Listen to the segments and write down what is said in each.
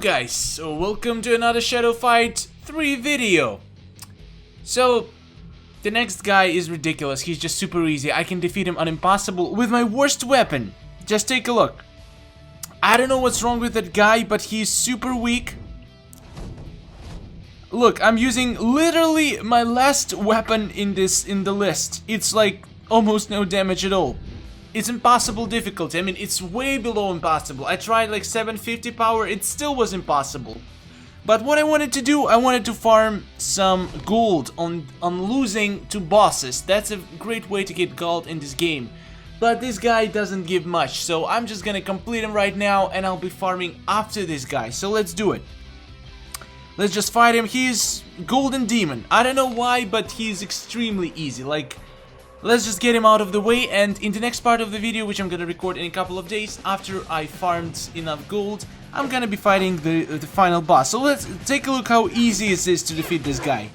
guys, so welcome to another Shadow Fight 3 video. So, the next guy is ridiculous, he's just super easy. I can defeat him on impossible with my worst weapon. Just take a look. I don't know what's wrong with that guy, but he's super weak. Look, I'm using literally my last weapon in the list. It's like almost no damage at all. It's impossible difficulty. I mean, it's way below impossible. I tried like 750 power, it still was impossible. But what I wanted to do, I wanted to farm some gold on losing to bosses. That's a great way to get gold in this game. But this guy doesn't give much, so I'm just gonna complete him right now and I'll be farming after this guy. So let's do it. Let's just fight him. He's Golden Demon. I don't know why, but he's extremely easy. Like, let's just get him out of the way, and in the next part of the video, which I'm gonna record in a couple of days, after I farmed enough gold, I'm gonna be fighting the final boss. So let's take a look how easy it is to defeat this guy.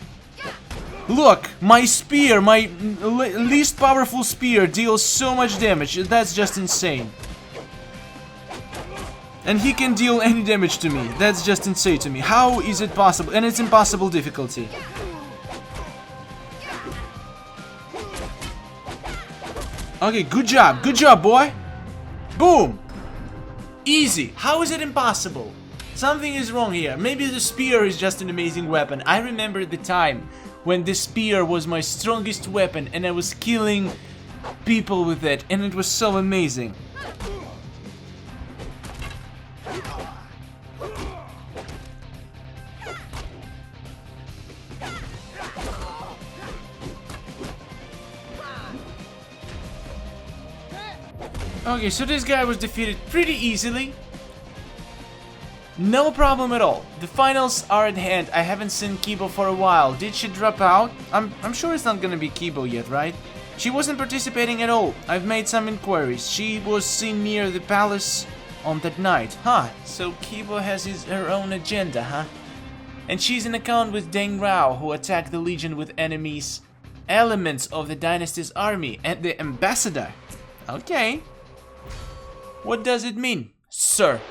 Look, my spear, my least powerful spear deals so much damage. That's just insane. And he can deal any damage to me. That's just insane to me. How is it possible? And it's impossible difficulty. Okay, good job, boy. Boom. Easy. How is it impossible? Something is wrong here. Maybe the spear is just an amazing weapon. I remember the time when the spear was my strongest weapon and I was killing people with it, and it was so amazing. Okay, so this guy was defeated pretty easily. No problem at all. The finals are at hand. I haven't seen Kibo for a while. Did she drop out? I'm sure it's not gonna be Kibo yet, right? She wasn't participating at all. I've made some inquiries. She was seen near the palace on that night. Huh, so Kibo has her own agenda, huh? And she's in account with Deng Rao, who attacked the Legion with enemies, elements of the dynasty's army, and the ambassador. Okay. What does it mean, sir?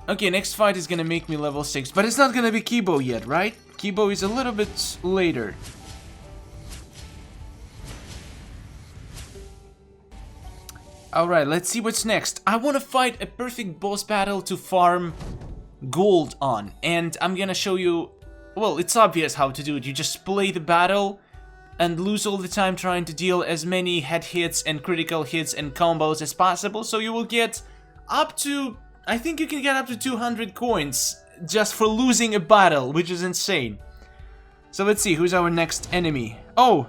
Okay, next fight is gonna make me level 6, but it's not gonna be Kibo yet, right? Kibo is a little bit later. Alright, let's see what's next. I wanna fight a perfect boss battle to farm gold on, and I'm gonna show you, well, it's obvious how to do it. You just play the battle and lose all the time trying to deal as many head hits and critical hits and combos as possible, so you will get up to, I think you can get up to 200 coins just for losing a battle, which is insane. So let's see, who's our next enemy? Oh,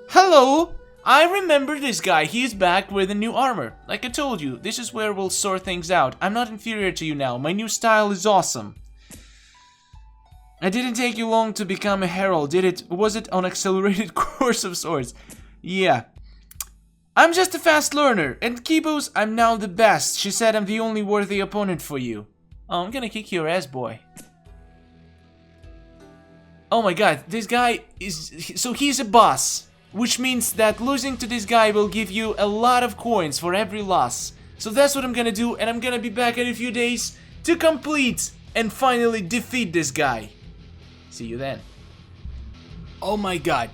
hello! I remember this guy, he's back with a new armor. Like I told you, this is where we'll sort things out. I'm not inferior to you now, my new style is awesome. It didn't take you long to become a herald, did it? Was it an accelerated course of sorts? Yeah. I'm just a fast learner, and Kibo's I'm now the best. She said I'm the only worthy opponent for you. Oh, I'm gonna kick your ass, boy. Oh my god, this guy is... So he's a boss, which means that losing to this guy will give you a lot of coins for every loss. So that's what I'm gonna do, and I'm gonna be back in a few days to complete and finally defeat this guy. See you then. Oh my god.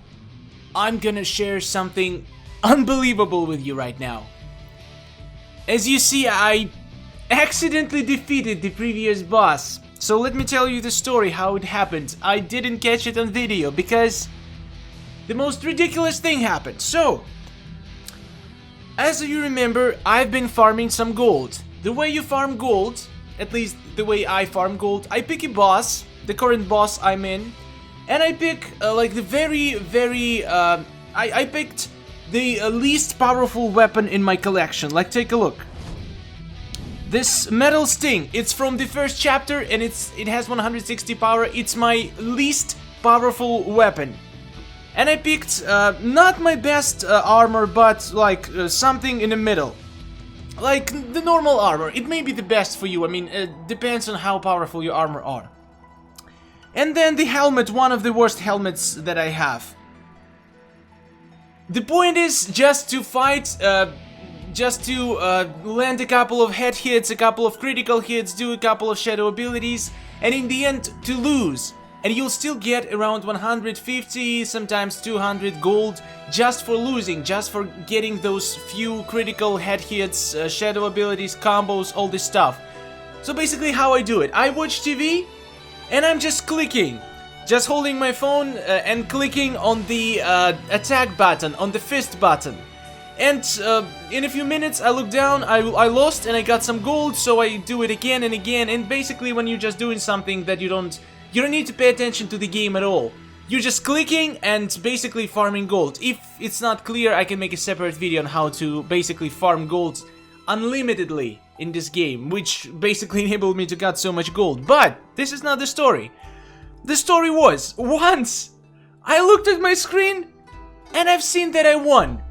I'm gonna share something unbelievable with you right now. As you see, I accidentally defeated the previous boss. So let me tell you the story how it happened. I didn't catch it on video because the most ridiculous thing happened. So, as you remember, I've been farming some gold. The way you farm gold, at least the way I farm gold, I pick a boss, the current boss I'm in, and I pick like the I picked the least powerful weapon in my collection. Like, take a look. This metal sting, it's from the first chapter and it has 160 power. It's my least powerful weapon. And I picked not my best armor, but like something in the middle. Like the normal armor. It may be the best for you. I mean, it depends on how powerful your armor are. And then the helmet, one of the worst helmets that I have. The point is just to fight land a couple of head hits, a couple of critical hits, do a couple of shadow abilities, and in the end to lose. And you'll still get around 150, sometimes 200 gold just for losing, just for getting those few critical head hits, shadow abilities, combos, all this stuff. So basically how I do it, I watch TV and I'm just clicking, just holding my phone and clicking on the attack button, on the fist button. And in a few minutes I look down, I lost and I got some gold, so I do it again and again. And basically when you're just doing something that you don't need to pay attention to the game at all. You're just clicking and basically farming gold. If it's not clear, I can make a separate video on how to basically farm gold unlimitedly in this game, which basically enabled me to get so much gold. But this is not the story. The story was, once I looked at my screen and I've seen that I won.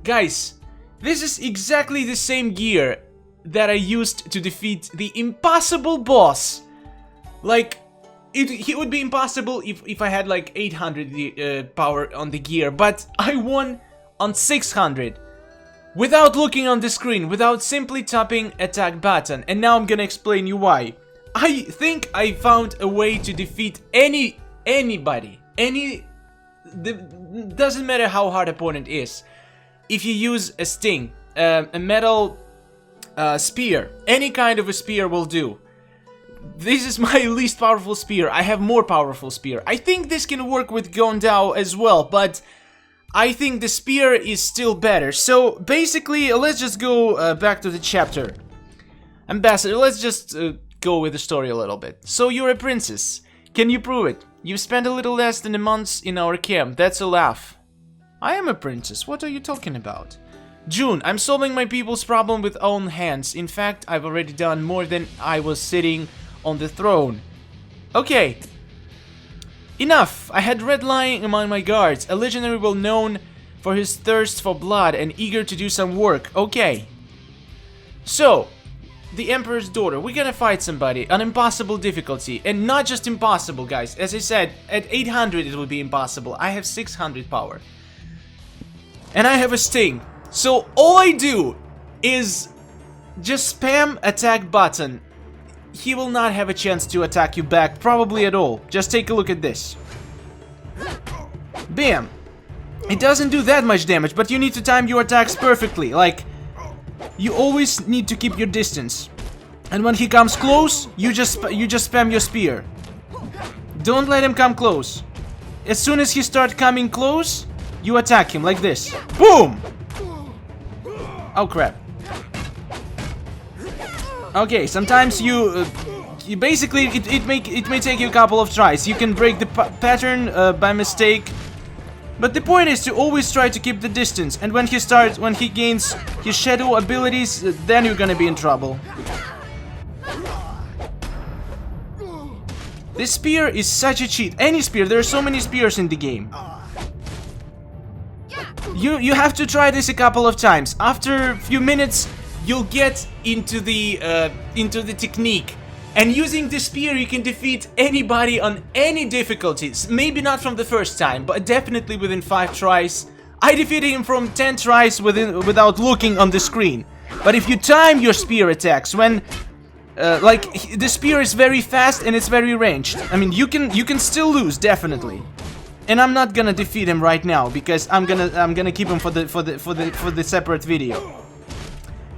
Guys, this is exactly the same gear that I used to defeat the impossible boss. Like, it would be impossible if I had like 800 power on the gear, but I won on 600 without looking on the screen, without simply tapping attack button. And now I'm gonna explain you why. I think I found a way to defeat anybody. Doesn't matter how hard opponent is. If you use a sting, a metal spear, any kind of a spear will do. This is my least powerful spear. I have more powerful spear. I think this can work with Gondao as well, but I think the spear is still better. So basically, let's just go back to the chapter. Ambassador, let's just go with the story a little bit. So you're a princess. Can you prove it? You've spent a little less than a month in our camp. That's a laugh. I am a princess. What are you talking about? June, I'm solving my people's problem with own hands. In fact, I've already done more than I was sitting on the throne. Okay. Enough. I had Red lying among my guards, a legionary well known for his thirst for blood and eager to do some work. Okay. So, the Emperor's daughter. We're gonna fight somebody. An impossible difficulty. And not just impossible, guys. As I said, at 800 it would be impossible. I have 600 power. And I have a sting. So all I do is just spam attack button. He will not have a chance to attack you back, probably at all. Just take a look at this. Bam! It doesn't do that much damage, but you need to time your attacks perfectly. Like, you always need to keep your distance. And when he comes close, you just spam your spear. Don't let him come close. As soon as he starts coming close, you attack him like this. Boom! Oh crap. Okay, sometimes you basically it may take you a couple of tries. You can break the pattern by mistake, but the point is to always try to keep the distance. And when he gains his shadow abilities, then you're gonna be in trouble. This spear is such a cheat. Any spear, there are so many spears in the game. You have to try this a couple of times. After a few minutes, you'll get into the technique. And using the spear, you can defeat anybody on any difficulties. Maybe not from the first time, but definitely within 5 tries. I defeated him from 10 tries without looking on the screen. But if you time your spear attacks, when the spear is very fast and it's very ranged, I mean, you can still lose, definitely. And I'm not gonna defeat him right now because I'm gonna keep him for the separate video.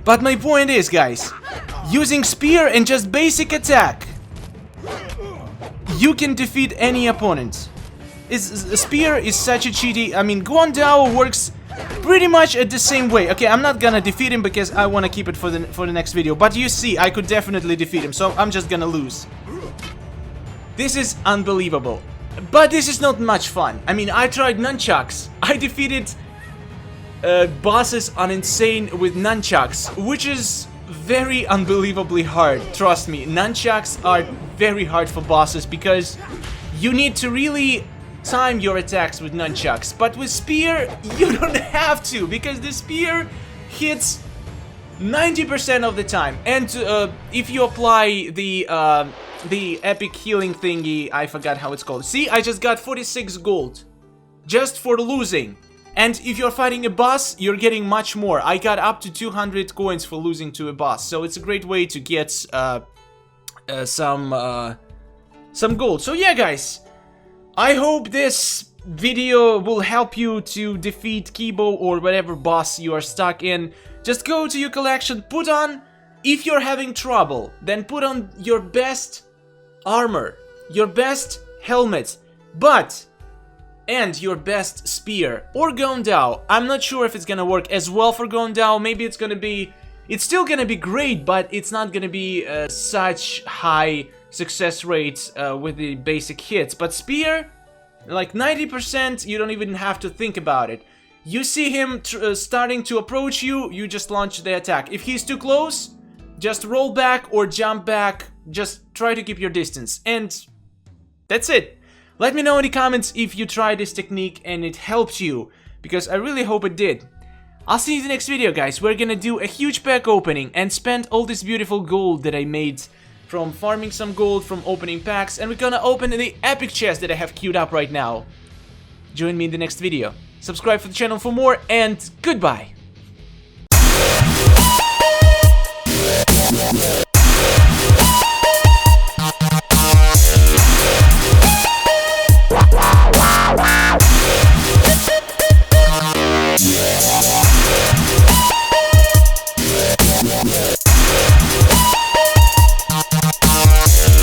But my point is, guys, using spear and just basic attack, you can defeat any opponent. Spear is such a cheaty. I mean, Guandao works pretty much at the same way. Okay, I'm not gonna defeat him because I wanna keep it for the next video. But you see, I could definitely defeat him, so I'm just gonna lose. This is unbelievable. But this is not much fun. I mean, I tried nunchucks. I defeated bosses on Insane with nunchucks, which is very unbelievably hard. Trust me, nunchucks are very hard for bosses because you need to really time your attacks with nunchucks. But with spear, you don't have to, because the spear hits 90% of the time. And if you apply the epic healing thingy, I forgot how it's called. See, I just got 46 gold just for losing. And if you're fighting a boss, you're getting much more. I got up to 200 coins for losing to a boss, so it's a great way to get some gold. So yeah, guys, I hope this video will help you to defeat Kibo or whatever boss you are stuck in. Just go to your collection, put on, if you're having trouble, then put on your best armor, your best helmet, and your best spear, or Gondao. I'm not sure if it's gonna work as well for Gondao. Maybe it's gonna be, it's still gonna be great, but it's not gonna be such high success rates with the basic hits. But spear, like 90%, you don't even have to think about it. You see him starting to approach you, you just launch the attack. If he's too close, just roll back or jump back. Just try to keep your distance. And that's it. Let me know in the comments if you tried this technique and it helped you, because I really hope it did. I'll see you in the next video, guys. We're gonna do a huge pack opening and spend all this beautiful gold that I made from farming some gold, from opening packs, and we're gonna open the epic chest that I have queued up right now. Join me in the next video. Subscribe for the channel for more, and goodbye!